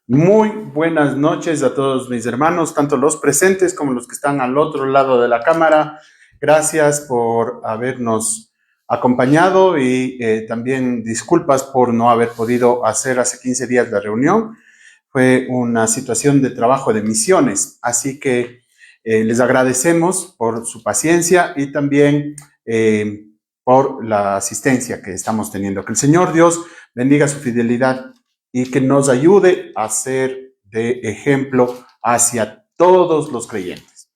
Muy buenas noches a todos mis hermanos, tanto los presentes como los que están al otro lado de la cámara. Gracias por habernos acompañado y también disculpas por no haber podido hacer hace 15 días la reunión. Fue una situación de trabajo de misiones, así que les agradecemos por su paciencia y también por la asistencia que estamos teniendo. Que el Señor Dios bendiga su fidelidad y que nos ayude a ser de ejemplo hacia todos los creyentes.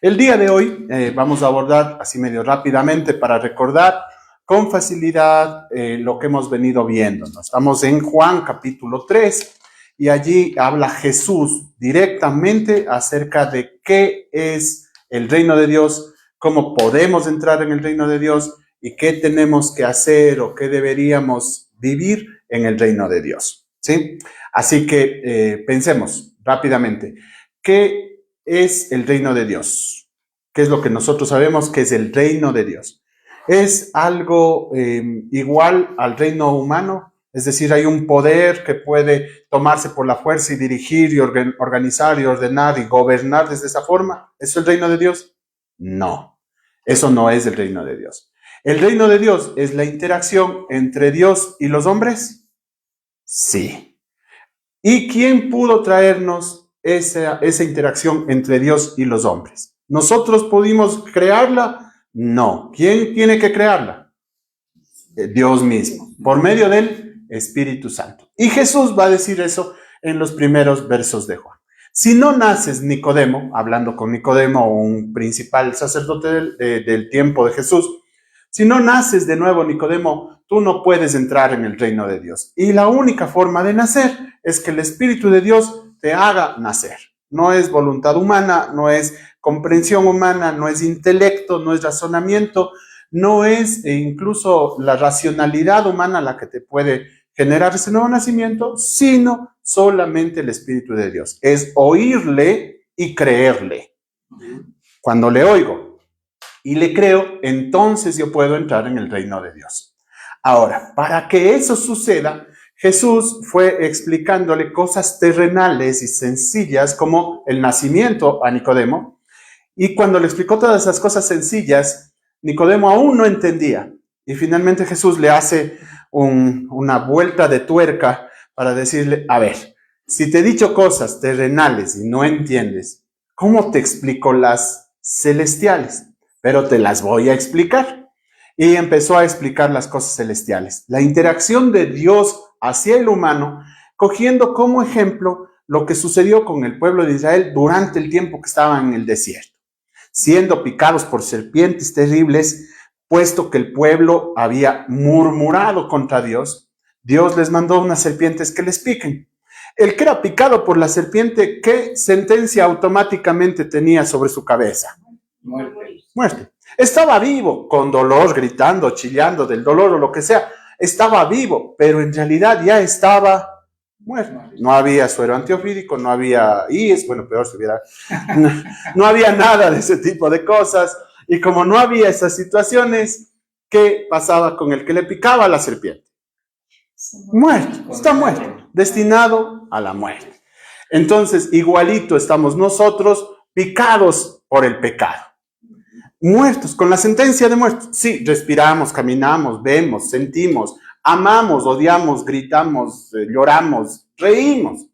El día de hoy vamos a abordar así medio rápidamente para recordar con facilidad lo que hemos venido viendo, ¿no? Estamos en Juan capítulo 3 y allí habla Jesús directamente acerca de qué es el reino de Dios, cómo podemos entrar en el reino de Dios y qué tenemos que hacer o qué deberíamos vivir en el reino de Dios. ¿Sí? Así que pensemos rápidamente, ¿qué es el reino de Dios? ¿Qué es lo que nosotros sabemos que es el reino de Dios? ¿Es algo igual al reino humano? Es decir, hay un poder que puede tomarse por la fuerza y dirigir y organizar y ordenar y gobernar desde esa forma. ¿Es el reino de Dios? No, eso no es el reino de Dios. ¿El reino de Dios es la interacción entre Dios y los hombres? Sí. ¿Y quién pudo traernos esa interacción entre Dios y los hombres? ¿Nosotros pudimos crearla? No. ¿Quién tiene que crearla? Dios mismo, por medio del Espíritu Santo. Y Jesús va a decir eso en los primeros versos de Juan. Si no naces Nicodemo, hablando con Nicodemo, un principal sacerdote del tiempo de Jesús, si no naces de nuevo, Nicodemo, tú no puedes entrar en el reino de Dios. Y la única forma de nacer es que el Espíritu de Dios te haga nacer. No es voluntad humana, no es comprensión humana, no es intelecto, no es razonamiento, no es incluso la racionalidad humana la que te puede generar ese nuevo nacimiento, sino solamente el Espíritu de Dios. Es oírle y creerle. Cuando le oigo y le creo, entonces yo puedo entrar en el reino de Dios. Ahora, para que eso suceda, Jesús fue explicándole cosas terrenales y sencillas como el nacimiento a Nicodemo, y cuando le explicó todas esas cosas sencillas, Nicodemo aún no entendía, y finalmente Jesús le hace una vuelta de tuerca para decirle, a ver, si te he dicho cosas terrenales y no entiendes, ¿cómo te explico las celestiales? Pero te las voy a explicar. Y empezó a explicar las cosas celestiales, la interacción de Dios hacia el humano, cogiendo como ejemplo lo que sucedió con el pueblo de Israel durante el tiempo que estaban en el desierto, siendo picados por serpientes terribles, puesto que el pueblo había murmurado contra Dios. Dios les mandó unas serpientes que les piquen. El que era picado por la serpiente, ¿qué sentencia automáticamente tenía sobre su cabeza? Muerte. Estaba vivo, con dolor, gritando, chillando del dolor o lo que sea. Estaba vivo, pero en realidad ya estaba muerto. No había suero antiofídico, no había IES, bueno, peor si hubiera. No había nada de ese tipo de cosas. Y como no había esas situaciones, ¿qué pasaba con el que le picaba a la serpiente? Muerto, está muerto, destinado a la muerte. Entonces, igualito estamos nosotros picados por el pecado. Muertos, con la sentencia de muertos. Sí, respiramos, caminamos, vemos, sentimos, amamos, odiamos, gritamos, lloramos, reímos,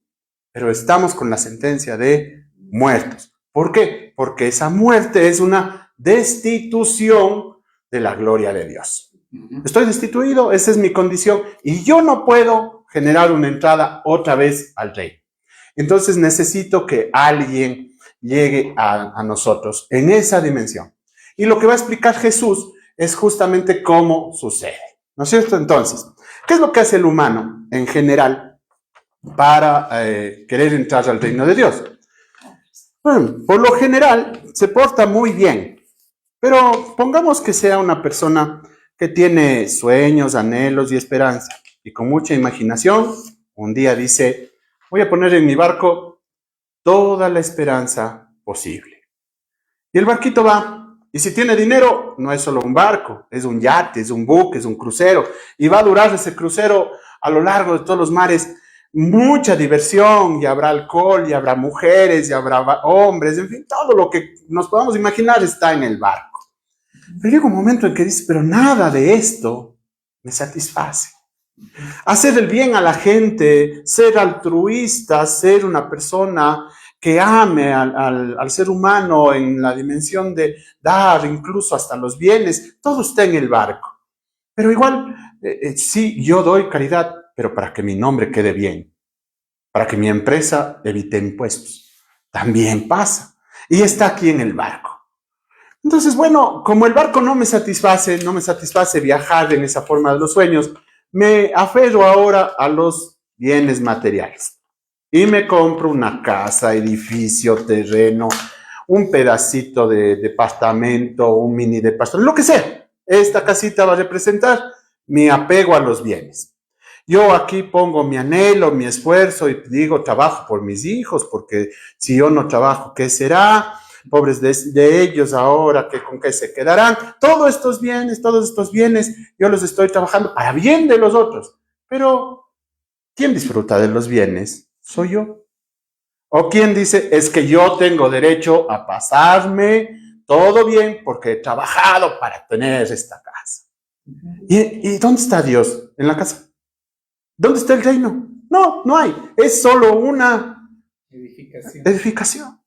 pero estamos con la sentencia de muertos. ¿Por qué? Porque esa muerte es una destitución de la gloria de Dios. Estoy destituido, esa es mi condición, y yo no puedo generar una entrada otra vez al reino. Entonces necesito que alguien llegue a nosotros en esa dimensión. Y lo que va a explicar Jesús es justamente cómo sucede, ¿no es cierto? Entonces, ¿qué es lo que hace el humano en general para querer entrar al reino de Dios? Bueno, por lo general se porta muy bien, pero pongamos que sea una persona que tiene sueños, anhelos y esperanza, y con mucha imaginación, un día dice, voy a poner en mi barco toda la esperanza posible. Y el barquito va. Y si tiene dinero, no es solo un barco, es un yate, es un buque, es un crucero. Y va a durar ese crucero a lo largo de todos los mares mucha diversión, y habrá alcohol, y habrá mujeres, y habrá hombres, en fin, todo lo que nos podamos imaginar está en el barco. Pero llega un momento en que dice, pero nada de esto me satisface. Hacer el bien a la gente, ser altruista, ser una persona que ame al ser humano en la dimensión de dar incluso hasta los bienes, todo está en el barco. Pero igual, sí, yo doy caridad, pero para que mi nombre quede bien, para que mi empresa evite impuestos. También pasa. Y está aquí en el barco. Entonces, bueno, como el barco no me satisface viajar en esa forma de los sueños, me aferro ahora a los bienes materiales. Y me compro una casa, edificio, terreno, un pedacito de departamento, un mini departamento, lo que sea. Esta casita va a representar mi apego a los bienes. Yo aquí pongo mi anhelo, mi esfuerzo y digo, trabajo por mis hijos, porque si yo no trabajo, ¿qué será? Pobres de ellos ahora, ¿con qué se quedarán? Todos estos bienes, yo los estoy trabajando para bien de los otros. Pero, ¿quién disfruta de los bienes? Soy yo. ¿O quién dice, es que yo tengo derecho a pasarme todo bien porque he trabajado para tener esta casa? ¿Y dónde está Dios? ¿En la casa? ¿Dónde está el reino? No, no hay. Es solo una edificación.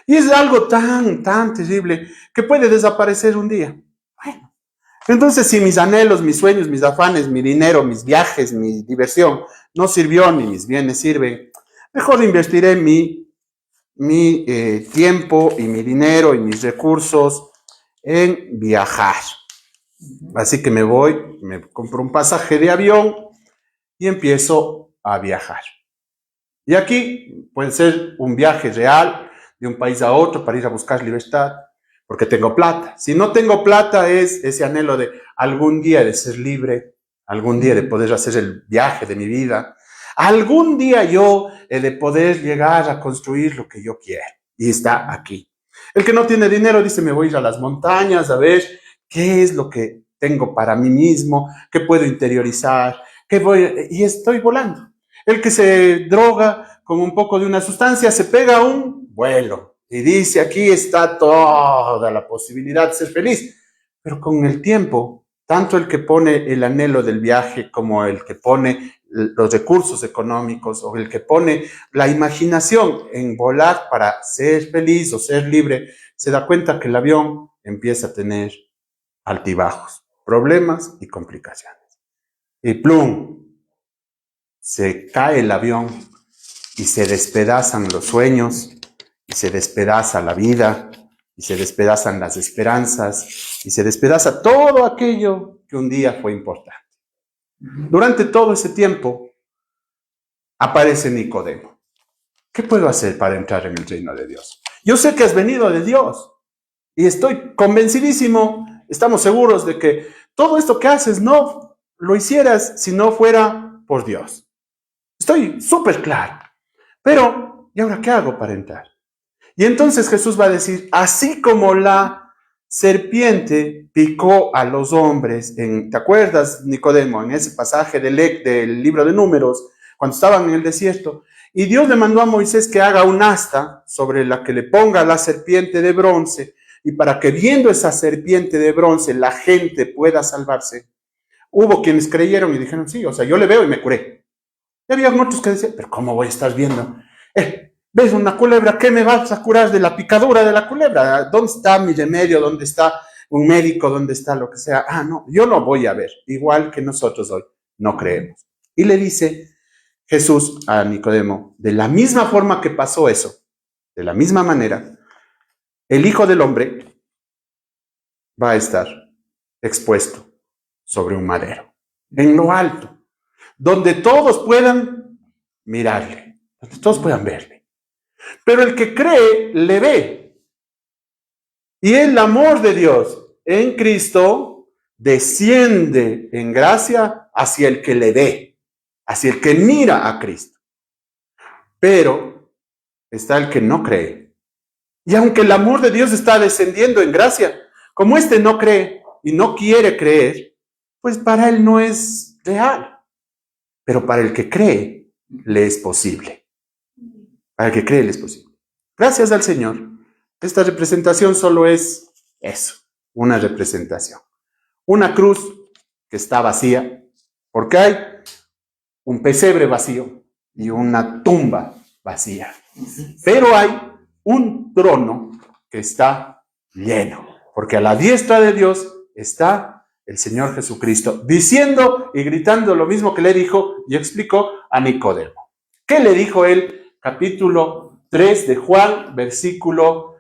Y es algo tan terrible que puede desaparecer un día. Bueno, entonces si mis anhelos, mis sueños, mis afanes, mi dinero, mis viajes, mi diversión no sirvió ni mis bienes sirven, mejor invertiré mi tiempo y mi dinero y mis recursos en viajar. Así que me voy, me compro un pasaje de avión y empiezo a viajar. Y aquí puede ser un viaje real de un país a otro para ir a buscar libertad, porque tengo plata. Si no tengo plata es ese anhelo de algún día de ser libre, algún día de poder hacer el viaje de mi vida, algún día yo de poder llegar a construir lo que yo quiero. Y está aquí. El que no tiene dinero dice, me voy a ir a las montañas a ver qué es lo que tengo para mí mismo, qué puedo interiorizar, y estoy volando. El que se droga con un poco de una sustancia se pega un vuelo y dice, aquí está toda la posibilidad de ser feliz. Pero con el tiempo, tanto el que pone el anhelo del viaje como el que pone los recursos económicos o el que pone la imaginación en volar para ser feliz o ser libre, se da cuenta que el avión empieza a tener altibajos, problemas y complicaciones. Y plum, se cae el avión y se despedazan los sueños, y se despedaza la vida, y se despedazan las esperanzas, y se despedaza todo aquello que un día fue importante. Durante todo ese tiempo aparece Nicodemo. ¿Qué puedo hacer para entrar en el reino de Dios? Yo sé que has venido de Dios y estoy convencidísimo, estamos seguros de que todo esto que haces no lo hicieras si no fuera por Dios. Estoy súper claro. Pero, ¿y ahora qué hago para entrar? Y entonces Jesús va a decir, así como la serpiente picó a los hombres, ¿te acuerdas, Nicodemo, en ese pasaje del libro de Números, cuando estaban en el desierto? Y Dios le mandó a Moisés que haga un asta sobre la que le ponga la serpiente de bronce, y para que viendo esa serpiente de bronce la gente pueda salvarse. Hubo quienes creyeron y dijeron, sí, o sea, yo le veo y me curé. Y había otros que decían, pero ¿cómo voy a estar viendo? ¿Ves una culebra? ¿Qué me vas a curar de la picadura de la culebra? ¿Dónde está mi remedio? ¿Dónde está un médico? ¿Dónde está lo que sea? No, yo no voy a ver. Igual que nosotros hoy, no creemos. Y le dice Jesús a Nicodemo, de la misma forma que pasó eso, de la misma manera, el Hijo del Hombre va a estar expuesto sobre un madero, en lo alto, donde todos puedan mirarle, donde todos puedan verle. Pero el que cree, le ve. Y el amor de Dios en Cristo desciende en gracia hacia el que le ve, hacia el que mira a Cristo. Pero está el que no cree. Y aunque el amor de Dios está descendiendo en gracia, como este no cree y no quiere creer, pues para él no es real. Pero para el que cree, le es posible. Para el que cree le es posible. Gracias al Señor. Esta representación solo es eso, una representación. Una cruz que está vacía, porque hay un pesebre vacío y una tumba vacía. Pero hay un trono que está lleno, porque a la diestra de Dios está el Señor Jesucristo, diciendo y gritando lo mismo que le dijo y explicó a Nicodemo. ¿Qué le dijo él? Capítulo 3 de Juan, versículo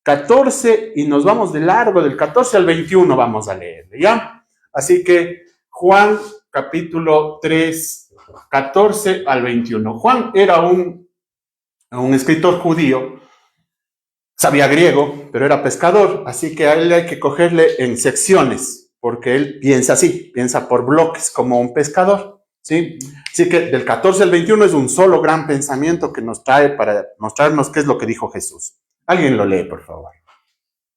14, y nos vamos de largo, del 14 al 21 vamos a leerle, ¿ya? Así que Juan, capítulo 3, 14 al 21. Juan era un escritor judío, sabía griego, pero era pescador, así que a él hay que cogerle en secciones, porque él piensa así, piensa por bloques, como un pescador, ¿sí? Así que del 14 al 21 es un solo gran pensamiento que nos trae para mostrarnos qué es lo que dijo Jesús. Alguien lo lee, por favor.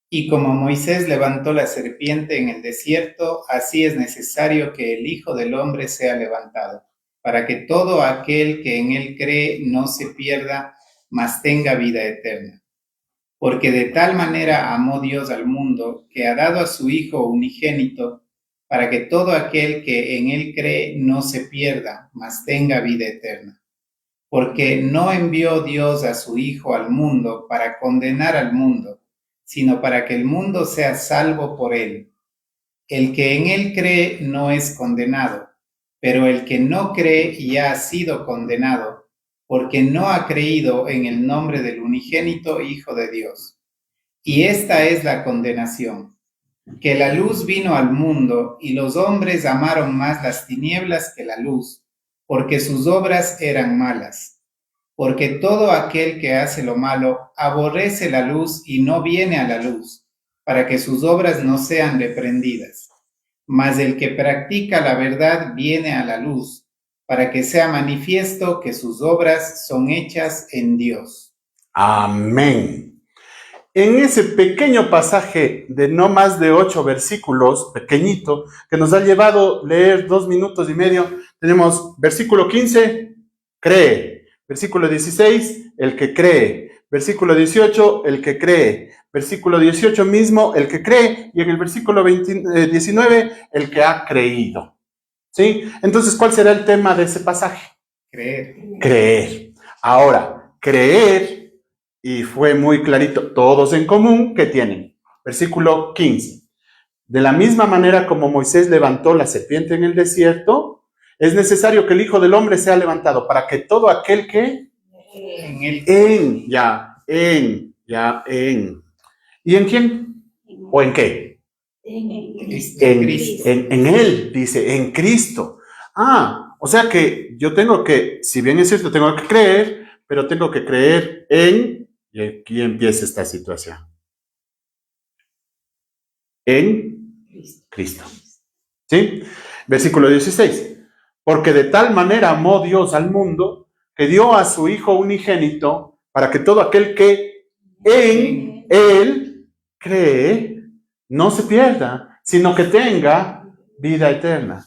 Y como Moisés levantó la serpiente en el desierto, así es necesario que el Hijo del Hombre sea levantado, para que todo aquel que en él cree no se pierda, mas tenga vida eterna. Porque de tal manera amó Dios al mundo, que ha dado a su Hijo unigénito, para que todo aquel que en él cree no se pierda, mas tenga vida eterna. Porque no envió Dios a su Hijo al mundo para condenar al mundo, sino para que el mundo sea salvo por él. El que en él cree no es condenado, pero el que no cree ya ha sido condenado, porque no ha creído en el nombre del unigénito Hijo de Dios. Y esta es la condenación, que la luz vino al mundo, y los hombres amaron más las tinieblas que la luz, porque sus obras eran malas. Porque todo aquel que hace lo malo aborrece la luz y no viene a la luz, para que sus obras no sean reprendidas. Mas el que practica la verdad viene a la luz, para que sea manifiesto que sus obras son hechas en Dios. Amén. En ese pequeño pasaje de no más de 8 versículos, pequeñito, que nos ha llevado a leer 2 minutos y medio, tenemos versículo 15, cree. Versículo 16, el que cree. Versículo 18, el que cree. Versículo 18 mismo, el que cree. Y en el versículo 19, el que ha creído. ¿Sí? Entonces, ¿cuál será el tema de ese pasaje? Creer. Creer. Ahora, creer, y fue muy clarito, todos en común, ¿qué tienen? Versículo 15. De la misma manera como Moisés levantó la serpiente en el desierto, es necesario que el Hijo del Hombre sea levantado para que todo aquel que en. ¿Y en quién? ¿O en qué? En él, dice, en Cristo. O sea que yo tengo que, si bien es cierto, tengo que creer, pero tengo que creer en, y aquí empieza esta situación. En Cristo. ¿Sí? Versículo 16. Porque de tal manera amó Dios al mundo que dio a su Hijo unigénito para que todo aquel que en Él cree no se pierda, sino que tenga vida eterna.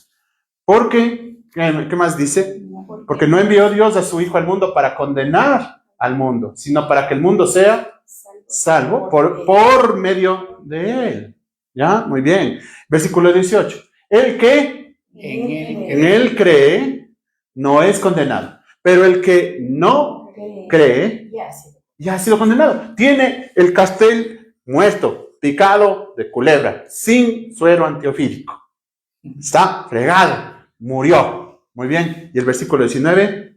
Porque, ¿qué más dice? Porque no envió Dios a su Hijo al mundo para condenar al mundo, sino para que el mundo sea salvo por medio de Él. ¿Ya? Muy bien. Versículo 18. El que en él cree, no es condenado. Pero el que no cree, ya ha sido condenado. Tiene el castel muerto, picado de culebra, sin suero antiofídico. Está fregado, murió. Muy bien. Y el versículo 19.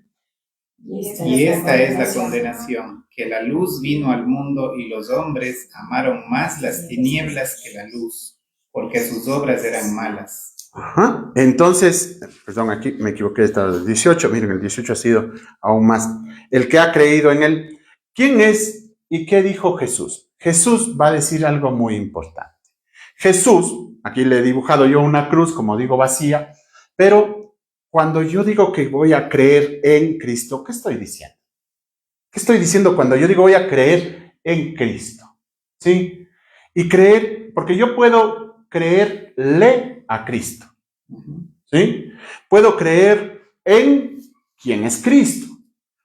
Y esta es la condenación, que la luz vino al mundo y los hombres amaron más las tinieblas que la luz, porque sus obras eran malas. Ajá. Entonces, perdón, aquí me equivoqué, estaba el 18, miren, el 18 ha sido aún más. El que ha creído en él. ¿Quién es y qué dijo Jesús? Jesús va a decir algo muy importante. Jesús, aquí le he dibujado yo una cruz, como digo, vacía, pero cuando yo digo que voy a creer en Cristo, ¿qué estoy diciendo? ¿Qué estoy diciendo cuando yo digo voy a creer en Cristo? ¿Sí? Y creer, porque yo puedo creerle a Cristo. ¿Sí? Puedo creer en quién es Cristo.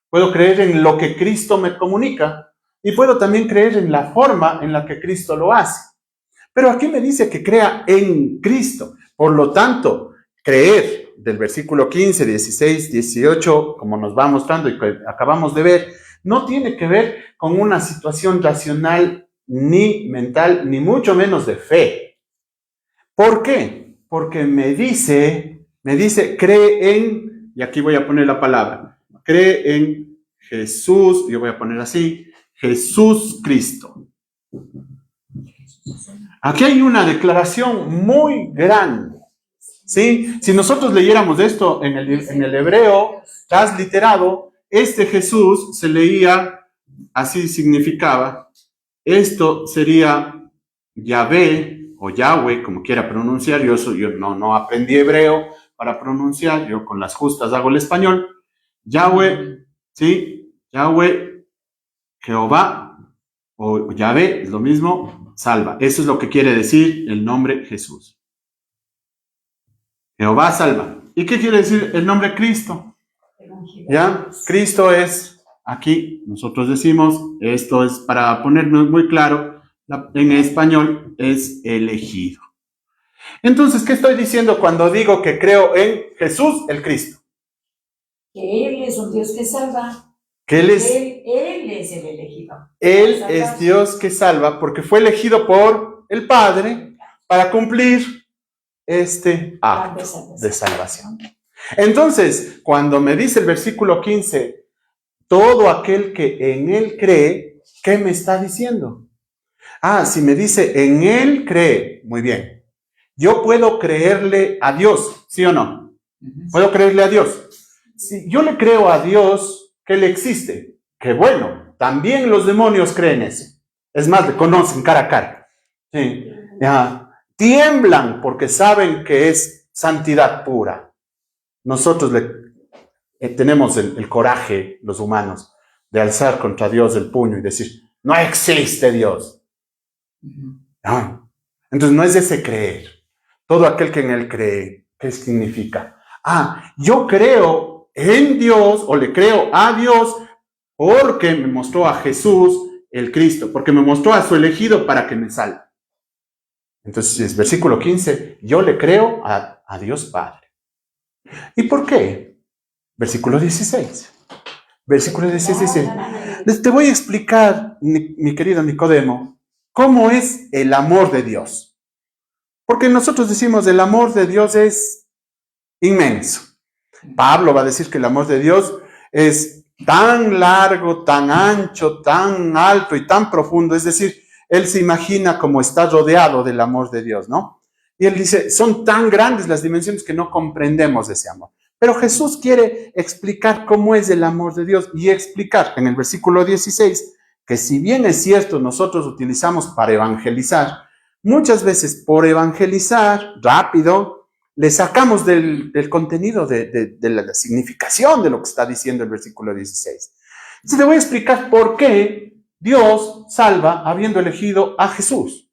Puedo creer en lo que Cristo me comunica y puedo también creer en la forma en la que Cristo lo hace. Pero aquí me dice que crea en Cristo. Por lo tanto, creer del versículo 15, 16, 18, como nos va mostrando y que acabamos de ver, no tiene que ver con una situación racional ni mental, ni mucho menos de fe. ¿Por qué? Porque me dice, cree en, y aquí voy a poner la palabra, cree en Jesús, yo voy a poner así, Jesús Cristo. Aquí hay una declaración muy grande, ¿sí? Si nosotros leyéramos esto en el hebreo transliterado, este Jesús se leía, así significaba, esto sería Yahvé o Yahweh, como quiera pronunciar. Yo no aprendí hebreo para pronunciar, yo con las justas hago el español. Yahweh, ¿sí? Yahweh, Jehová o Yahvé, es lo mismo, salva. Eso es lo que quiere decir el nombre Jesús. Jehová salva. ¿Y qué quiere decir el nombre Cristo? ¿Ya? Cristo es, aquí nosotros decimos, esto es para ponernos muy claro, en español es elegido. Entonces, ¿qué estoy diciendo cuando digo que creo en Jesús el Cristo? Que Él es un Dios que salva. Que Él es el elegido. Él es Dios que salva porque fue elegido por el Padre para cumplir este acto de salvación. Entonces, cuando me dice el versículo 15, todo aquel que en Él cree, ¿qué me está diciendo? Si me dice en Él cree, muy bien. Yo puedo creerle a Dios, ¿sí o no? Puedo creerle a Dios. Si yo le creo a Dios que Él existe, que bueno, también los demonios creen eso. Es más, le conocen cara a cara. Sí. Tiemblan porque saben que es santidad pura. Nosotros tenemos el coraje, los humanos, de alzar contra Dios el puño y decir, no existe Dios. No. Entonces no es ese creer. Todo aquel que en Él cree, ¿qué significa? Yo creo en Dios o le creo a Dios porque me mostró a Jesús el Cristo, porque me mostró a su elegido para que me salve. Entonces, versículo 15, yo le creo a Dios Padre. ¿Y por qué? Versículo 16. Versículo 16 dice, te voy a explicar, mi querido Nicodemo, cómo es el amor de Dios. Porque nosotros decimos, el amor de Dios es inmenso. Pablo va a decir que el amor de Dios es tan largo, tan ancho, tan alto y tan profundo. Es decir, él se imagina como está rodeado del amor de Dios, ¿no? Y él dice, son tan grandes las dimensiones que no comprendemos ese amor. Pero Jesús quiere explicar cómo es el amor de Dios y explicar en el versículo 16 que si bien es cierto nosotros utilizamos para evangelizar, muchas veces por evangelizar rápido le sacamos del contenido de la significación de lo que está diciendo el versículo 16. Entonces te voy a explicar por qué Dios salva habiendo elegido a Jesús.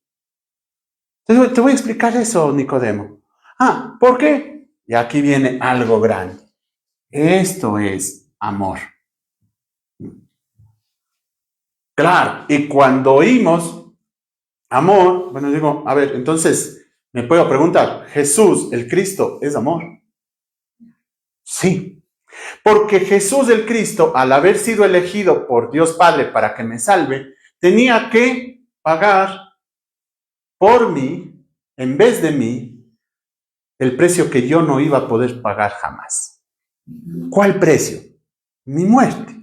Entonces te voy a explicar eso, Nicodemo. ¿Por qué? Y aquí viene algo grande. Esto es amor. Claro, y cuando oímos amor, bueno, digo, a ver, entonces me puedo preguntar, ¿Jesús, el Cristo, es amor? Sí, porque Jesús, el Cristo, al haber sido elegido por Dios Padre para que me salve, tenía que pagar por mí, en vez de mí, el precio que yo no iba a poder pagar jamás. ¿Cuál precio? Mi muerte.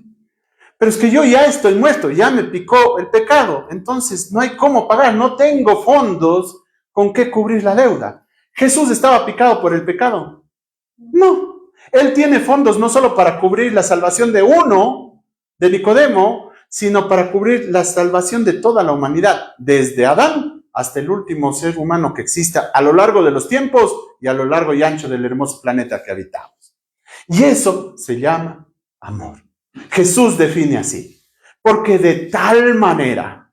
Pero es que yo ya estoy muerto, ya me picó el pecado, entonces no hay cómo pagar, no tengo fondos con qué cubrir la deuda. ¿Jesús estaba picado por el pecado? No. Él tiene fondos no solo para cubrir la salvación de uno, de Nicodemo, sino para cubrir la salvación de toda la humanidad, desde Adán hasta el último ser humano que exista a lo largo de los tiempos y a lo largo y ancho del hermoso planeta que habitamos. Y eso se llama amor. Jesús define así, porque de tal manera,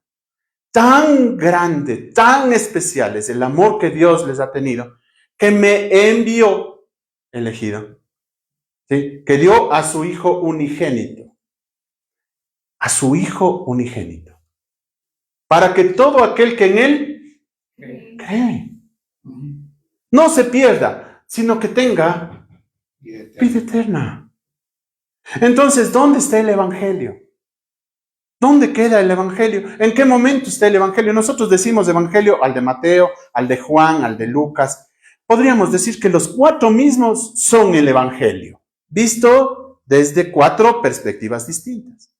tan grande, tan especial es el amor que Dios les ha tenido, que me envió elegido. ¿sí? Que dio a su Hijo unigénito. A su Hijo unigénito. Para que todo aquel que en Él cree no se pierda, sino que tenga vida eterna. Entonces, ¿dónde está el Evangelio? ¿Dónde queda el Evangelio? ¿En qué momento está el Evangelio? Nosotros decimos Evangelio al de Mateo, al de Juan, al de Lucas. Podríamos decir que los 4 mismos son el Evangelio, visto desde 4 perspectivas distintas.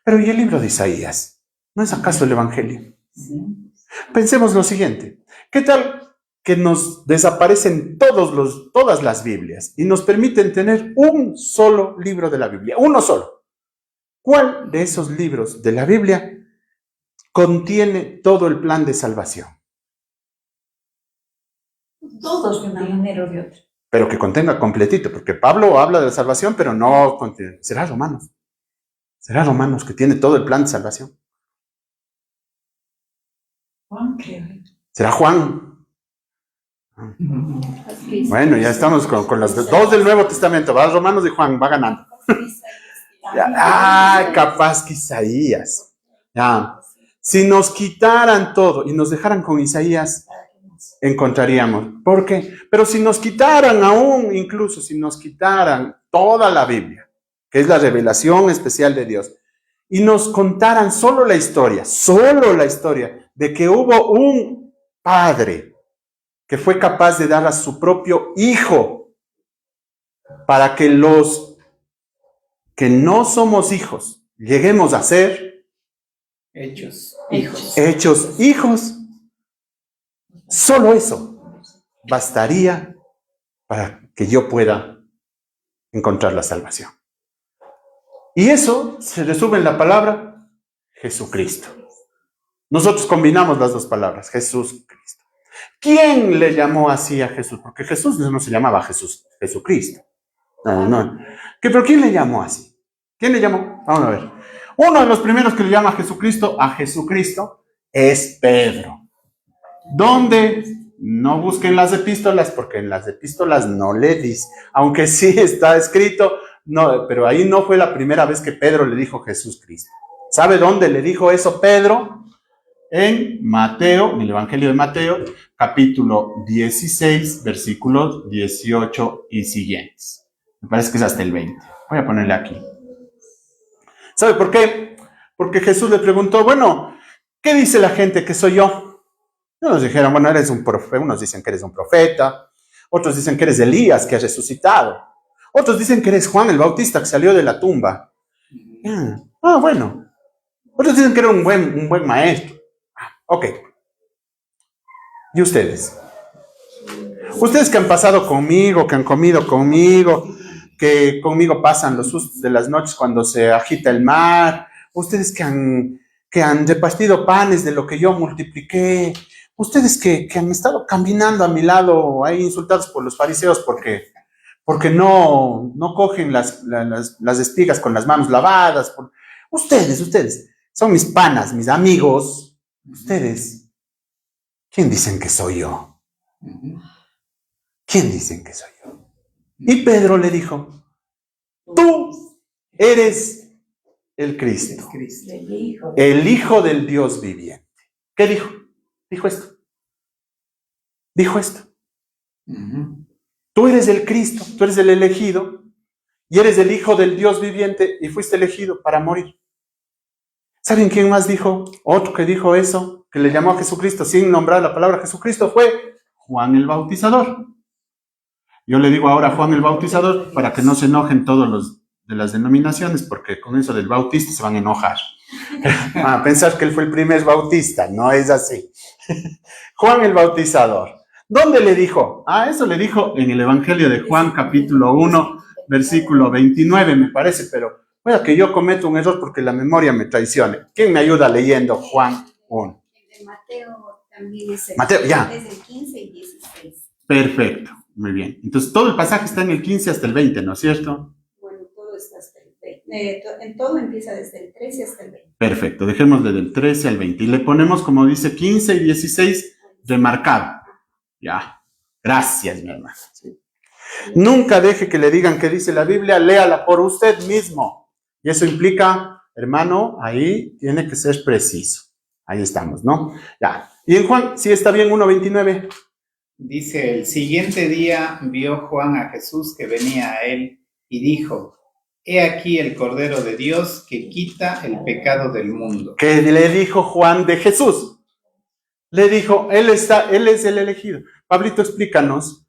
Pero ¿y el libro de Isaías? ¿No es acaso el Evangelio? Sí. Pensemos lo siguiente. ¿Qué tal que nos desaparecen todas las Biblias y nos permiten tener un solo libro de la Biblia? Uno solo. ¿Cuál de esos libros de la Biblia contiene todo el plan de salvación? Todos de una manera o de otra. Pero que contenga completito, porque Pablo habla de la salvación, pero no contiene. Será Romanos. Será Romanos que tiene todo el plan de salvación. Juan, creo. Será Juan. Bueno, ya estamos con las 2 del Nuevo Testamento. Va Romanos y Juan, va ganando. Capaz que Isaías. Ya. Si nos quitaran todo y nos dejaran con Isaías, encontraríamos. ¿Por qué? Pero si nos quitaran aún, incluso si nos quitaran toda la Biblia, que es la revelación especial de Dios, y nos contaran solo la historia de que hubo un padre que fue capaz de dar a su propio hijo para que los que no somos hijos lleguemos a ser hechos hijos. Solo eso bastaría para que yo pueda encontrar la salvación. Y eso se resume en la palabra Jesucristo. Nosotros combinamos las 2 palabras, Jesucristo. ¿Quién le llamó así a Jesús? Porque Jesús no se llamaba Jesucristo. No. ¿Pero quién le llamó así? ¿Quién le llamó? Vamos a ver. Uno de los primeros que le llama a Jesucristo es Pedro. ¿Dónde? No busquen las epístolas, porque en las epístolas no le dice, aunque sí está escrito, no, pero ahí no fue la primera vez que Pedro le dijo Jesús Cristo. ¿Sabe dónde le dijo eso Pedro? En Mateo, en el Evangelio de Mateo, capítulo 16, versículos 18 y siguientes. Me parece que es hasta el 20. Voy a ponerle aquí. ¿Sabe por qué? Porque Jesús le preguntó, bueno, ¿qué dice la gente que soy yo? Y nos dijeron, bueno, eres un profeta. Unos dicen que eres un profeta, otros dicen que eres Elías, que has resucitado. Otros dicen que eres Juan el Bautista, que salió de la tumba. Bueno. Otros dicen que era un buen maestro. Ok. ¿Y ustedes? Ustedes que han pasado conmigo, que han comido conmigo, que conmigo pasan los sustos de las noches cuando se agita el mar, ustedes que han repartido panes de lo que yo multipliqué, ustedes que han estado caminando a mi lado ahí insultados por los fariseos porque no cogen las espigas con las manos lavadas. Ustedes son mis panas, mis amigos. Ustedes, ¿quién dicen que soy yo? ¿Quién dicen que soy yo? Y Pedro le dijo, tú eres el Cristo, el Hijo del Dios viviente. ¿Qué dijo? Dijo esto. Tú eres el Cristo, tú eres el elegido, y eres el Hijo del Dios viviente, y fuiste elegido para morir. ¿Saben quién más dijo? Otro que dijo eso, que le llamó a Jesucristo sin nombrar la palabra Jesucristo, fue Juan el Bautizador. Yo le digo ahora Juan el Bautizador para que no se enojen todos los de las denominaciones, porque con eso del bautista se van a enojar. A pensar que él fue el primer bautista, no es así. Juan el Bautizador. ¿Dónde le dijo? Eso le dijo en el Evangelio de Juan, capítulo 1, versículo 29, me parece, pero pueda que yo cometo un error porque la memoria me traicione. ¿Quién me ayuda leyendo Juan 1? El de Mateo también es el, Mateo, ya. Es el 15 y 16. Perfecto, muy bien. Entonces todo el pasaje está en el 15 hasta el 20, ¿no es cierto? Bueno, todo está hasta el 20. En todo empieza desde el 13 hasta el 20. Perfecto, dejémosle del 13 al 20. Y le ponemos, como dice, 15 y 16 remarcado. Ya, gracias, mi hermano. ¿Sí? Nunca deje que le digan qué dice la Biblia, léala por usted mismo. Y eso implica, hermano, ahí tiene que ser preciso. Ahí estamos, ¿no? Ya. Y en Juan, sí está bien, 1:29. Dice, el siguiente día vio Juan a Jesús que venía a él y dijo, he aquí el Cordero de Dios que quita el pecado del mundo. ¿Qué le dijo Juan de Jesús? Le dijo, él es el elegido. Pablito, explícanos,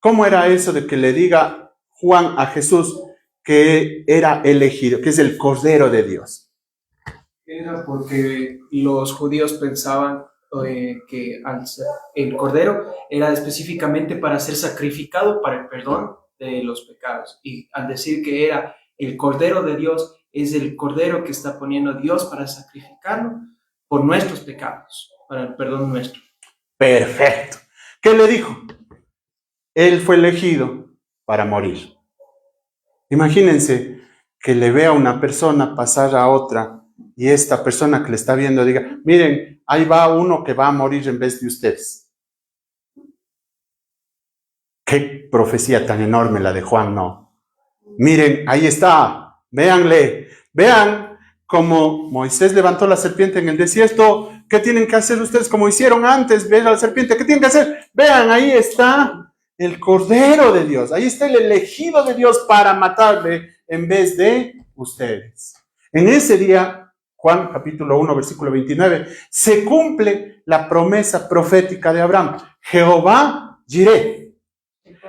¿cómo era eso de que le diga Juan a Jesús que era elegido, que es el Cordero de Dios? Era porque los judíos pensaban que el cordero era específicamente para ser sacrificado para el perdón de los pecados. Y al decir que era el Cordero de Dios, es el cordero que está poniendo Dios para sacrificarlo por nuestros pecados, para el perdón nuestro. Perfecto. ¿Qué le dijo? Él fue elegido para morir. Imagínense que le vea a una persona pasar a otra y esta persona que le está viendo diga, miren, ahí va uno que va a morir en vez de ustedes. Qué profecía tan enorme la de Juan, ¿no? Miren, ahí está, véanle, vean cómo Moisés levantó la serpiente en el desierto. ¿Qué tienen que hacer ustedes como hicieron antes? Ver a la serpiente, ¿qué tienen que hacer? Vean, ahí está el Cordero de Dios, ahí está el elegido de Dios para matarle en vez de ustedes. En ese día, Juan capítulo 1, versículo 29, se cumple la promesa profética de Abraham. Jehová Jireh.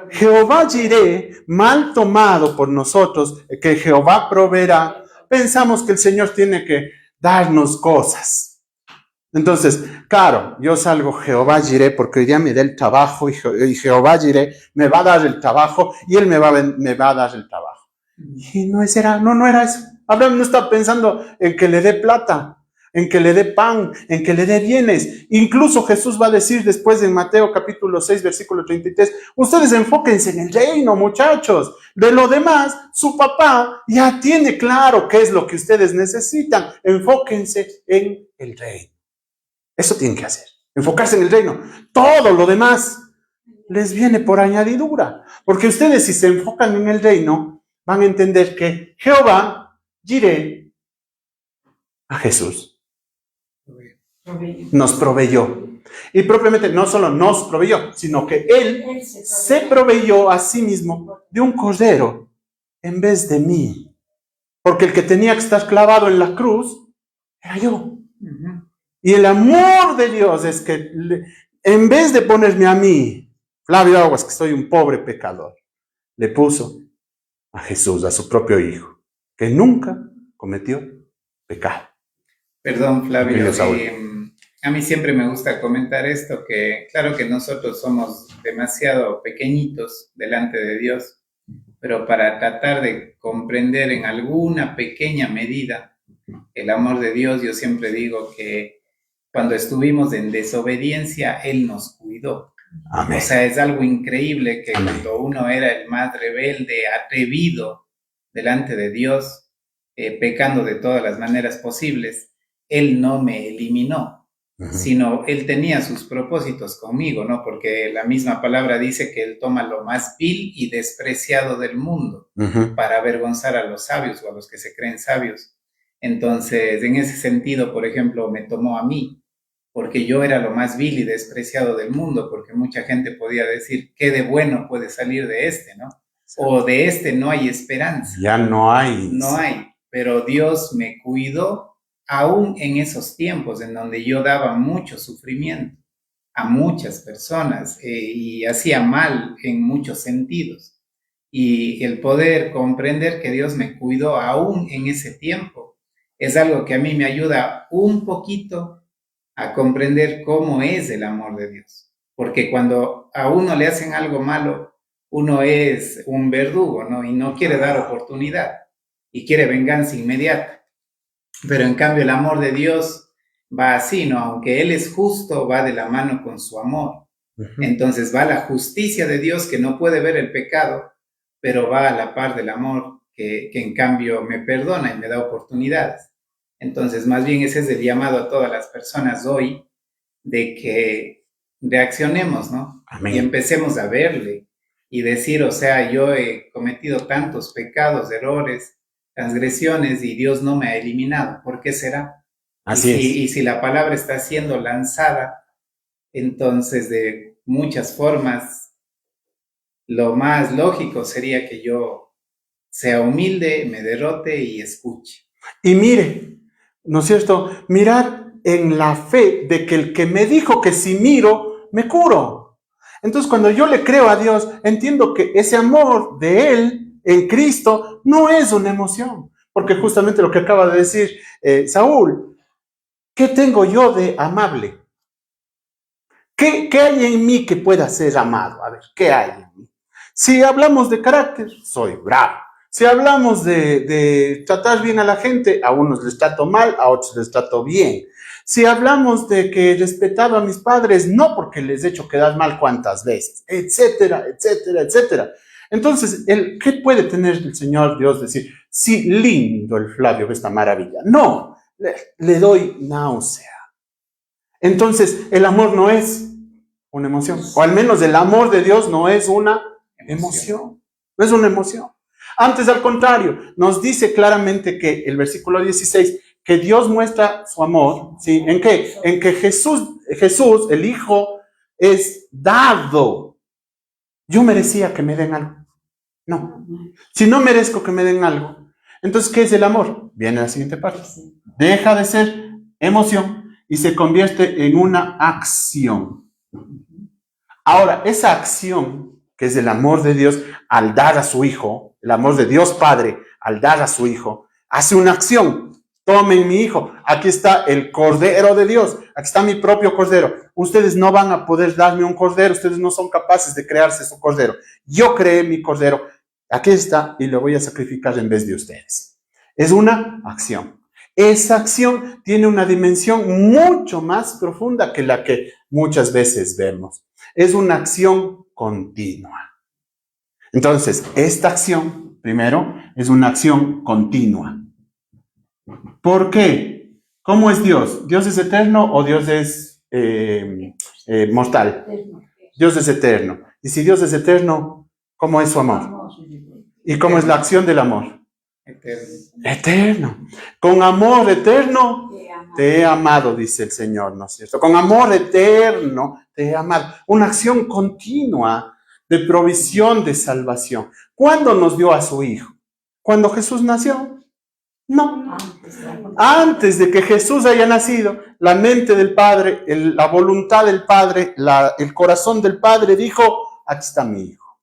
Jehová Jireh, mal tomado por nosotros, que Jehová proveerá, pensamos que el Señor tiene que darnos cosas. Entonces, claro, yo salgo Jehová Jireh porque hoy día me da el trabajo y Jehová Jireh me va a dar el trabajo y Él me va a dar el trabajo. Y no era eso. Abraham no está pensando en que le dé plata, en que le dé pan, en que le dé bienes. Incluso Jesús va a decir después en Mateo capítulo 6, versículo 33, ustedes enfóquense en el reino, muchachos. De lo demás, su papá ya tiene claro qué es lo que ustedes necesitan. Enfóquense en el reino. Eso tienen que hacer, enfocarse en el reino. Todo lo demás les viene por añadidura. Porque ustedes si se enfocan en el reino, van a entender que Jehová Jireh a Jesús nos proveyó. Y propiamente no solo nos proveyó, sino que Él se proveyó a sí mismo de un cordero en vez de mí. Porque el que tenía que estar clavado en la cruz era yo. Y el amor de Dios es que en vez de ponerme a mí, Flavio Aguas, que soy un pobre pecador, le puso a Jesús, a su propio hijo, que nunca cometió pecado. Perdón, Flavio, a mí siempre me gusta comentar esto, que claro que nosotros somos demasiado pequeñitos delante de Dios, pero para tratar de comprender en alguna pequeña medida el amor de Dios, yo siempre digo que cuando estuvimos en desobediencia, Él nos cuidó. Amén. O sea, es algo increíble que cuando uno era el más rebelde, atrevido delante de Dios, pecando de todas las maneras posibles, Él no me eliminó, sino Él tenía sus propósitos conmigo, ¿no? Porque la misma palabra dice que Él toma lo más vil y despreciado del mundo para avergonzar a los sabios o a los que se creen sabios. Entonces, en ese sentido, por ejemplo, me tomó a mí, porque yo era lo más vil y despreciado del mundo, porque mucha gente podía decir, ¿qué de bueno puede salir de este, no? O de este no hay esperanza. Ya no hay. No hay, pero Dios me cuidó aún en esos tiempos en donde yo daba mucho sufrimiento a muchas personas y hacía mal en muchos sentidos. Y el poder comprender que Dios me cuidó aún en ese tiempo es algo que a mí me ayuda un poquito a comprender cómo es el amor de Dios. Porque cuando a uno le hacen algo malo, uno es un verdugo, ¿no? Y no quiere dar oportunidad y quiere venganza inmediata. Pero en cambio el amor de Dios va así, ¿no? Aunque Él es justo, va de la mano con su amor. Entonces va la justicia de Dios que no puede ver el pecado, pero va a la par del amor que en cambio me perdona y me da oportunidades. Entonces, más bien ese es el llamado a todas las personas hoy de que reaccionemos, ¿no? Amén. Y empecemos a verle y decir, o sea, yo he cometido tantos pecados, errores, transgresiones y Dios no me ha eliminado. ¿Por qué será? Así es. Y si la palabra está siendo lanzada, entonces de muchas formas, lo más lógico sería que yo sea humilde, me derrote y escuche. Y mire, ¿no es cierto? Mirar en la fe de que el que me dijo que si miro, me curo. Entonces, cuando yo le creo a Dios, entiendo que ese amor de Él en Cristo no es una emoción. Porque justamente lo que acaba de decir Saúl, ¿qué tengo yo de amable? ¿Qué hay en mí que pueda ser amado? A ver, ¿qué hay en mí? Si hablamos de carácter, soy bravo. Si hablamos de tratar bien a la gente, a unos les trato mal, a otros les trato bien. Si hablamos de que respetaba a mis padres, no porque les he hecho quedar mal cuantas veces, etcétera, etcétera, etcétera. Entonces, ¿qué puede tener el Señor Dios? Decir, sí, lindo el Flavio, esta maravilla. No, le doy náusea. Entonces, el amor no es una emoción, o al menos el amor de Dios no es una emoción, no es una emoción. Antes, al contrario, nos dice claramente que el versículo 16, que Dios muestra su amor, ¿sí? ¿En qué? En que Jesús, el Hijo, es dado. Yo merecía que me den algo. No. Si no merezco que me den algo, entonces, ¿qué es el amor? Viene la siguiente parte. Deja de ser emoción y se convierte en una acción. Ahora, esa acción, que es el amor de Dios al dar a su Hijo, el amor de Dios Padre al dar a su Hijo, hace una acción. Tomen mi Hijo, aquí está el Cordero de Dios, aquí está mi propio Cordero. Ustedes no van a poder darme un Cordero, ustedes no son capaces de crearse su Cordero. Yo creé mi Cordero, aquí está y lo voy a sacrificar en vez de ustedes. Es una acción. Esa acción tiene una dimensión mucho más profunda que la que muchas veces vemos. Es una acción continua. Entonces, esta acción, primero, es una acción continua. ¿Por qué? ¿Cómo es Dios? ¿Dios es eterno o Dios es mortal? Dios es eterno. Y si Dios es eterno, ¿cómo es su amor? ¿Y cómo es la acción del amor? Eterno. Eterno. Con amor eterno te he amado, dice el Señor, ¿no es cierto? Con amor eterno te he amado. Una acción continua de provisión de salvación. ¿Cuándo nos dio a su Hijo? ¿Cuando Jesús nació? No. Antes de que Jesús haya nacido, la mente del Padre, la voluntad del Padre, el corazón del Padre dijo, aquí está mi Hijo.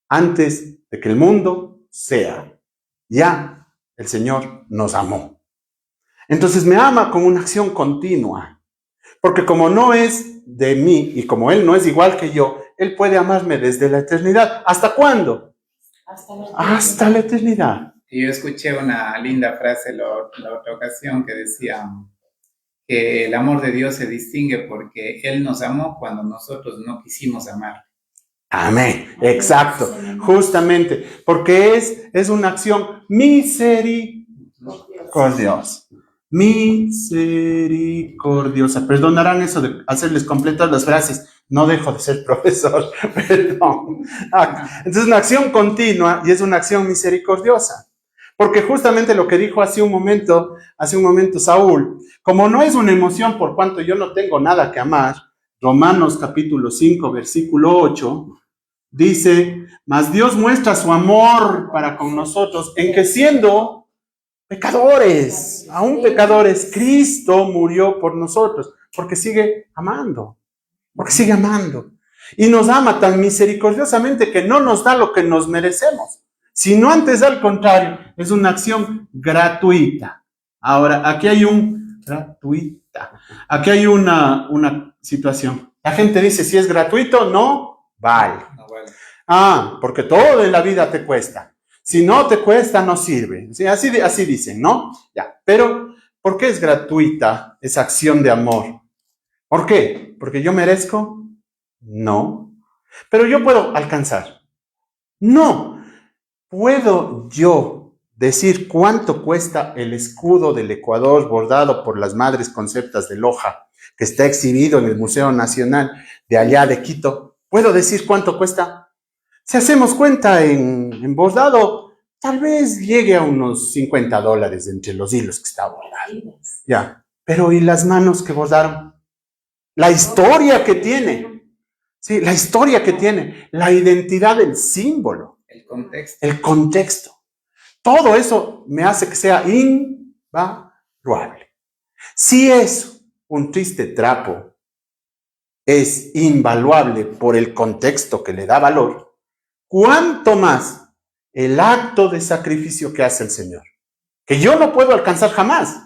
Antes de que el mundo sea, ya el Señor nos amó. Entonces me ama con una acción continua, porque como no es de mí y como Él no es igual que yo, Él puede amarme desde la eternidad. ¿Hasta cuándo? Hasta la eternidad. Y yo escuché una linda frase la otra ocasión que decía que el amor de Dios se distingue porque Él nos amó cuando nosotros no quisimos amar. Amén, exacto, justamente, porque es una acción misericordiosa. Misericordiosa. Perdonarán eso de hacerles completas las frases. No dejo de ser profesor, perdón. Entonces, una acción continua y es una acción misericordiosa. Porque justamente lo que dijo hace un momento Saúl, como no es una emoción por cuanto yo no tengo nada que amar, Romanos capítulo 5, versículo 8, dice, mas Dios muestra su amor para con nosotros en que siendo pecadores, aún pecadores, Cristo murió por nosotros, porque sigue amando. Y nos ama tan misericordiosamente que no nos da lo que nos merecemos, sino antes al contrario, es una acción gratuita. Ahora, aquí hay una situación. La gente dice, si es gratuito, no vale. No vale. Porque todo en la vida te cuesta. Si no te cuesta, no sirve. ¿Sí? Así dicen, ¿no? Ya. Pero, ¿por qué es gratuita esa acción de amor? ¿Por qué? ¿Porque yo merezco? No. Pero yo puedo alcanzar. No. ¿Puedo yo decir cuánto cuesta el escudo del Ecuador bordado por las madres conceptas de Loja, que está exhibido en el Museo Nacional de allá de Quito? ¿Puedo decir cuánto cuesta? Si hacemos cuenta en bordado, tal vez llegue a unos $50 entre los hilos que está bordado. Ya. Pero ¿y las manos que bordaron? La historia que tiene. Sí, la historia que tiene. La identidad del símbolo. El contexto. El contexto. Todo eso me hace que sea invaluable. Si es un triste trapo, es invaluable por el contexto que le da valor, ¿cuánto más el acto de sacrificio que hace el Señor? Que yo no puedo alcanzar jamás,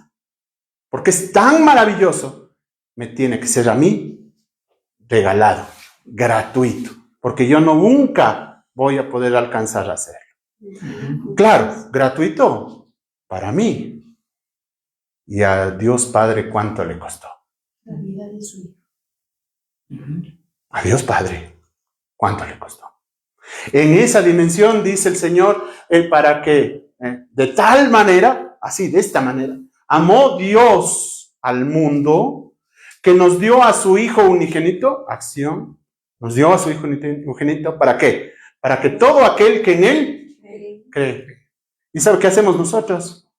porque es tan maravilloso, me tiene que ser a mí regalado, gratuito, porque yo nunca voy a poder alcanzar a hacerlo. Claro, gratuito para mí. Y a Dios Padre, ¿cuánto le costó? La vida de su hijo. A Dios Padre, ¿cuánto le costó? En esa dimensión, dice el Señor, para que de tal manera, así, de esta manera, amó Dios al mundo, que nos dio a su Hijo unigénito, acción, nos dio a su Hijo unigénito, ¿para qué? Para que todo aquel que en Él cree. ¿Y sabe qué hacemos nosotros?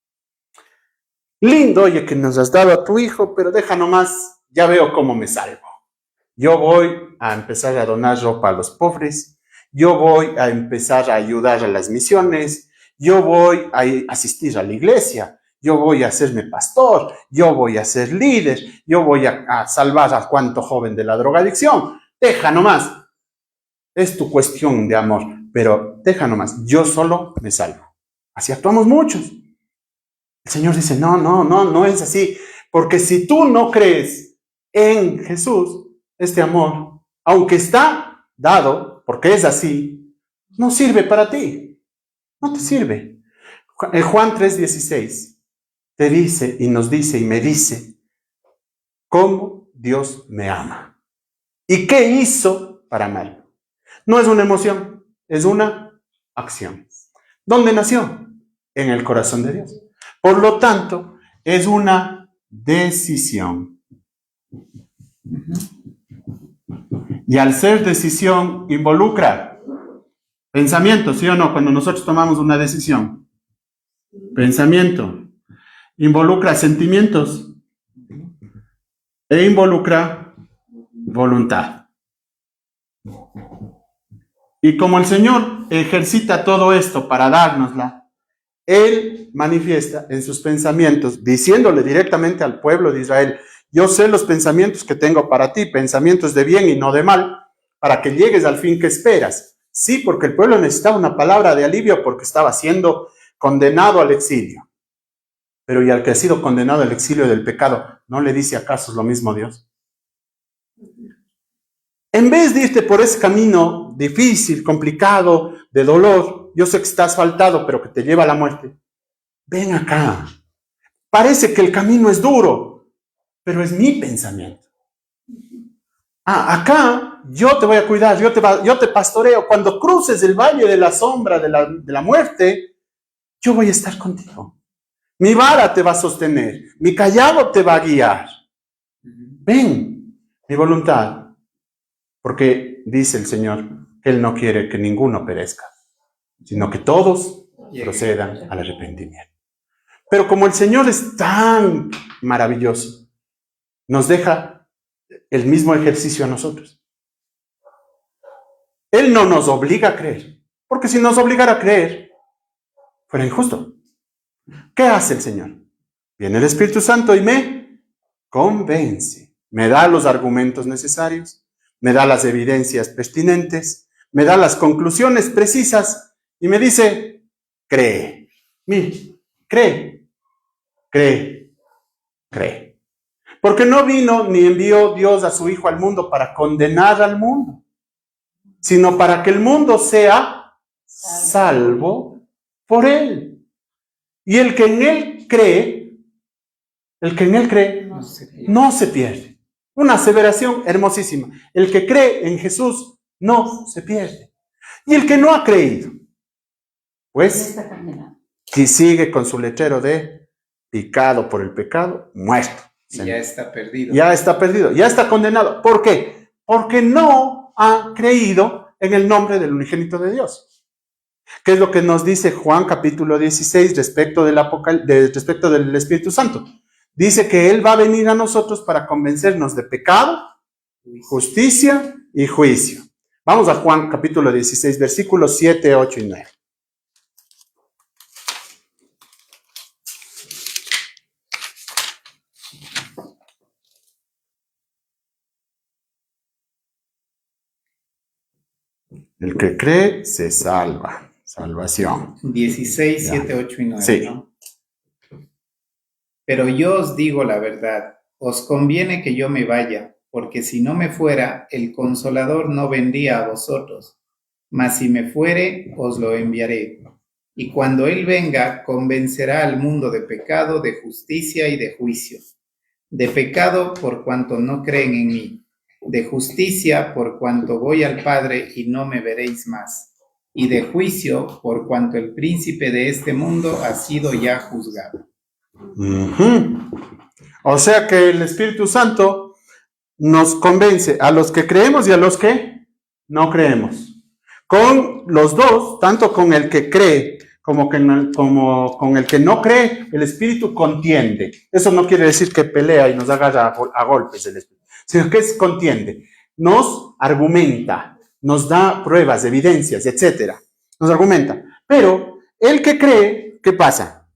Lindo, oye, que nos has dado a tu Hijo, pero deja nomás, ya veo cómo me salvo. Yo voy a empezar a donar ropa a los pobres, yo voy a empezar a ayudar a las misiones, yo voy a asistir a la iglesia, yo voy a hacerme pastor, yo voy a ser líder, yo voy a salvar a cuánto joven de la drogadicción. Deja nomás, es tu cuestión de amor, pero deja nomás, yo solo me salvo. Así actuamos muchos. El Señor dice, no es así, porque si tú no crees en Jesús, este amor, aunque está dado, porque es así, no sirve para ti, no te sirve. En Juan 3:16 te dice y nos dice y me dice cómo Dios me ama y qué hizo para amarme. No es una emoción, es una acción. ¿Dónde nació? En el corazón de Dios. Por lo tanto, es una decisión. Y al ser decisión, involucra pensamiento, ¿sí o no? Cuando nosotros tomamos una decisión. Pensamiento. Involucra sentimientos. E involucra voluntad. Y como el Señor ejercita todo esto para dárnosla, Él manifiesta en sus pensamientos, diciéndole directamente al pueblo de Israel, yo sé los pensamientos que tengo para ti, pensamientos de bien y no de mal, para que llegues al fin que esperas. Sí, porque el pueblo necesitaba una palabra de alivio porque estaba siendo condenado al exilio. Pero ¿y al que ha sido condenado al exilio del pecado, no le dice acaso lo mismo Dios? En vez de irte por ese camino difícil, complicado, de dolor, yo sé que está asfaltado, pero que te lleva a la muerte. Ven acá. Parece que el camino es duro, pero es mi pensamiento. Acá yo te voy a cuidar, yo te pastoreo. Cuando cruces el valle de la sombra de la muerte, yo voy a estar contigo. Mi vara te va a sostener, mi callado te va a guiar. Ven, mi voluntad. Porque dice el Señor que Él no quiere que ninguno perezca, sino que todos procedan al arrepentimiento. Pero como el Señor es tan maravilloso, nos deja el mismo ejercicio a nosotros. Él no nos obliga a creer, porque si nos obligara a creer, fuera injusto. ¿Qué hace el Señor? Viene el Espíritu Santo y me convence, me da los argumentos necesarios, me da las evidencias pertinentes, me da las conclusiones precisas y me dice, cree. Mire, cree. Porque no vino ni envió Dios a su Hijo al mundo para condenar al mundo, sino para que el mundo sea salvo por Él. Y el que en Él cree, no se pierde. Una aseveración hermosísima. El que cree en Jesús no se pierde. Y el que no ha creído, pues, que sigue con su letrero de picado por el pecado, muerto. Ya está perdido. Ya está perdido, ya está condenado. ¿Por qué? Porque no ha creído en el nombre del unigénito de Dios. ¿Qué es lo que nos dice Juan capítulo 16 respecto respecto del Espíritu Santo? Dice que Él va a venir a nosotros para convencernos de pecado, justicia y juicio. Vamos a Juan capítulo 16, versículos 7, 8 y 9. El que cree se salva. Salvación. 16, Ya. 7, 8 y 9. Sí. ¿No? Pero yo os digo la verdad, os conviene que yo me vaya, porque si no me fuera, el Consolador no vendría a vosotros, mas si me fuere, os lo enviaré. Y cuando Él venga, convencerá al mundo de pecado, de justicia y de juicio. De pecado por cuanto no creen en mí, de justicia por cuanto voy al Padre y no me veréis más, y de juicio por cuanto el príncipe de este mundo ha sido ya juzgado. O sea que el Espíritu Santo nos convence a los que creemos y a los que no creemos. Con los dos, tanto con el que cree como con el que no cree, el Espíritu contiende. Eso no quiere decir que pelea y nos agarra a golpes el Espíritu, sino que contiende. Nos argumenta, nos da pruebas, evidencias, etc. Nos argumenta. Pero el que cree, ¿qué pasa?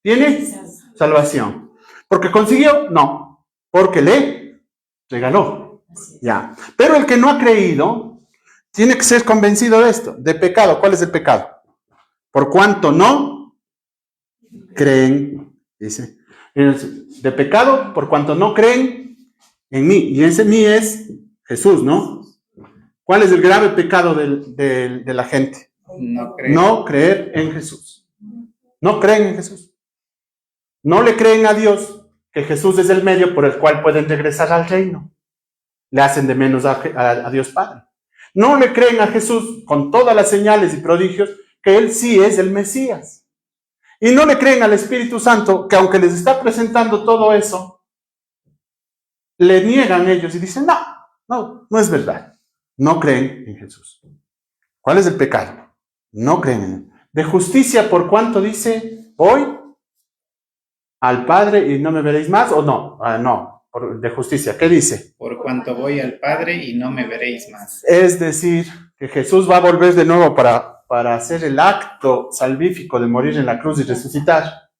¿Tiene salvación? ¿Porque consiguió? No. Porque le regaló. Ya. Pero el que no ha creído tiene que ser convencido de esto, de pecado. ¿Cuál es el pecado? Por cuanto no creen, dice, de pecado, por cuanto no creen en mí. Y ese mí es Jesús, ¿no? ¿Cuál es el grave pecado de la gente? No creen. No creer en Jesús. No creen en Jesús. No le creen a Dios que Jesús es el medio por el cual pueden regresar al reino. Le hacen de menos a Dios Padre. No le creen a Jesús con todas las señales y prodigios que Él sí es el Mesías. Y no le creen al Espíritu Santo que aunque les está presentando todo eso, le niegan ellos y dicen, no es verdad. No creen en Jesús. ¿Cuál es el pecado? No creen en Él. De justicia, ¿por cuánto dice? Voy al Padre y no me veréis más, ¿o no? No, de justicia. ¿Qué dice? Por cuanto voy al Padre y no me veréis más. Es decir, que Jesús va a volver de nuevo para hacer el acto salvífico de morir en la cruz y resucitar.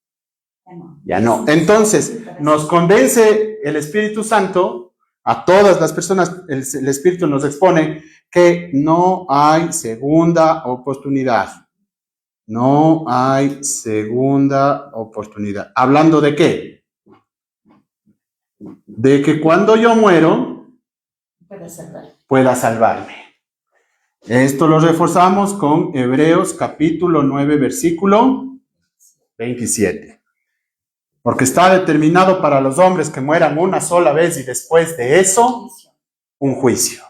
Ya no. Entonces, nos convence el Espíritu Santo, a todas las personas, el Espíritu nos expone que no hay segunda oportunidad. No hay segunda oportunidad. ¿Hablando de qué? De que cuando yo muero, pueda salvarme. Esto lo reforzamos con Hebreos capítulo 9, versículo 27. Porque está determinado para los hombres que mueran una sola vez y después de eso, un juicio.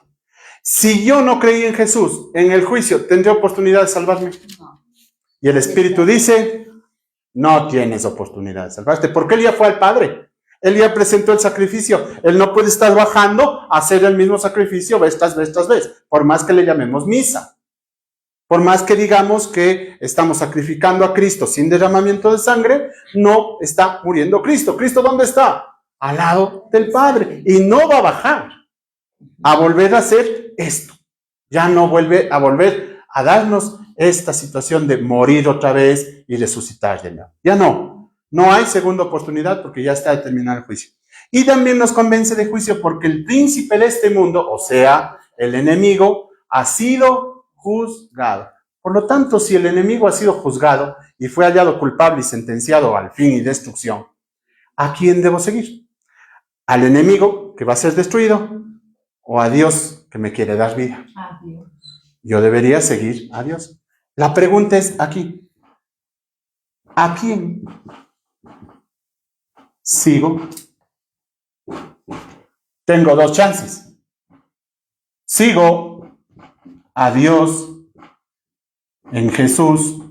Si yo no creí en Jesús, en el juicio, ¿tendré oportunidad de salvarme? Y el Espíritu dice, no tienes oportunidad de salvarte, porque Él ya fue al Padre. Él ya presentó el sacrificio. Él no puede estar bajando a hacer el mismo sacrificio vez tras vez, por más que le llamemos misa. Por más que digamos que estamos sacrificando a Cristo sin derramamiento de sangre, no está muriendo Cristo. ¿Cristo dónde está? Al lado del Padre. Y no va a bajar a volver a hacer esto. Ya no vuelve a volver a darnos esta situación de morir otra vez y resucitar de nuevo. Ya no hay segunda oportunidad porque ya está determinado el juicio. Y también nos convence de juicio porque el príncipe de este mundo, o sea, el enemigo, ha sido juzgado. Por lo tanto, si el enemigo ha sido juzgado y fue hallado culpable y sentenciado al fin y destrucción, ¿a quién debo seguir? ¿Al enemigo que va a ser destruido o a Dios que me quiere dar vida? Adiós. Yo debería seguir a Dios. La pregunta es aquí, ¿a quién sigo? Tengo dos chances. Sigo a Dios en Jesús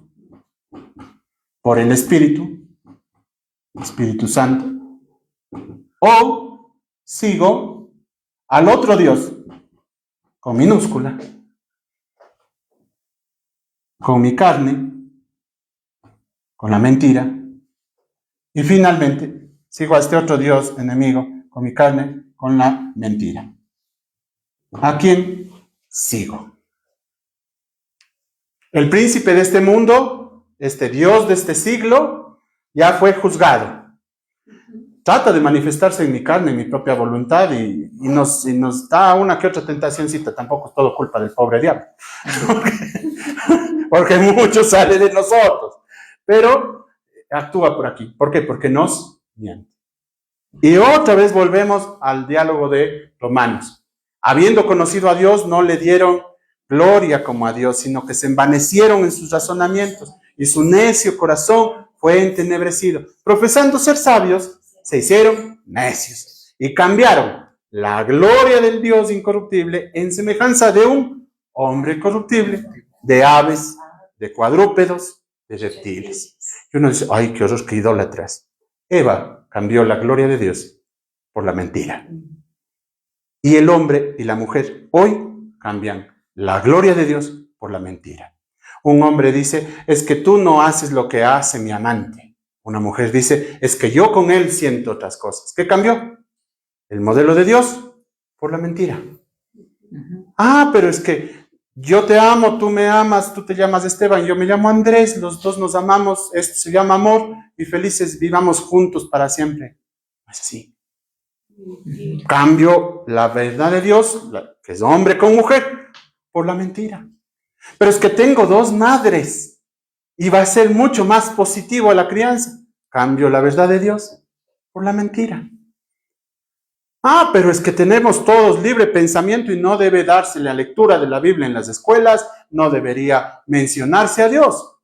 por el Espíritu Santo, o sigo al otro Dios con minúscula, con mi carne, con la mentira, y finalmente sigo a este otro Dios enemigo, con mi carne, con la mentira. ¿A quién sigo? El príncipe de este mundo, este Dios de este siglo, ya fue juzgado. Trata de manifestarse en mi carne, en mi propia voluntad, y nos da una que otra tentacióncita. Tampoco es todo culpa del pobre diablo, porque mucho sale de nosotros, pero actúa por aquí. ¿Por qué? Porque nos miente. Y otra vez volvemos al diálogo de Romanos. Habiendo conocido a Dios, no le dieron gloria como a Dios, sino que se envanecieron en sus razonamientos, y su necio corazón fue entenebrecido. Profesando ser sabios, se hicieron necios y cambiaron la gloria del Dios incorruptible en semejanza de un hombre corruptible, de aves, de cuadrúpedos, de reptiles. Y uno dice, ay, qué horror, qué idólatras. Eva cambió la gloria de Dios por la mentira. Y el hombre y la mujer hoy cambian la gloria de Dios por la mentira. Un hombre dice, es que tú no haces lo que hace mi amante. Una mujer dice, es que yo con él siento otras cosas. ¿Qué cambió? El modelo de Dios por la mentira. Ah, pero es que yo te amo, tú me amas, tú te llamas Esteban, yo me llamo Andrés, los dos nos amamos, esto se llama amor y felices vivamos juntos para siempre. No es así. Cambio la verdad de Dios, que es hombre con mujer, por la mentira. Pero es que tengo dos madres y va a ser mucho más positivo a la crianza. Cambio la verdad de Dios por la mentira. Ah, pero es que tenemos todos libre pensamiento y no debe darse la lectura de la Biblia en las escuelas, no debería mencionarse a Dios.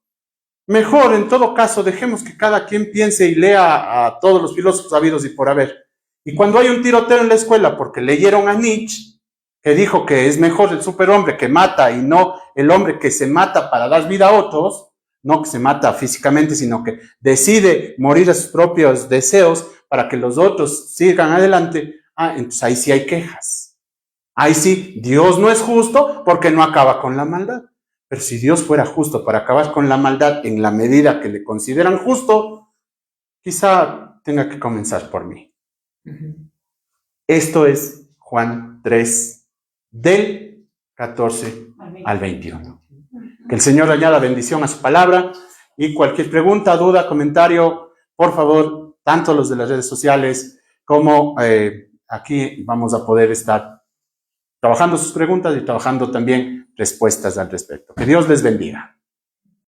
Mejor, en todo caso, dejemos que cada quien piense y lea a todos los filósofos habidos y por haber. Y cuando hay un tiroteo en la escuela porque leyeron a Nietzsche, que dijo que es mejor el superhombre que mata y no el hombre que se mata para dar vida a otros, no que se mata físicamente, sino que decide morir a sus propios deseos para que los otros sigan adelante, entonces ahí sí hay quejas. Ahí sí, Dios no es justo porque no acaba con la maldad. Pero si Dios fuera justo para acabar con la maldad en la medida que le consideran justo, quizá tenga que comenzar por mí. Esto es Juan 3, del 14 al 21. Que el Señor añada bendición a su palabra, y cualquier pregunta, duda, comentario, por favor, tanto los de las redes sociales como aquí vamos a poder estar trabajando sus preguntas y trabajando también respuestas al respecto. Que Dios les bendiga.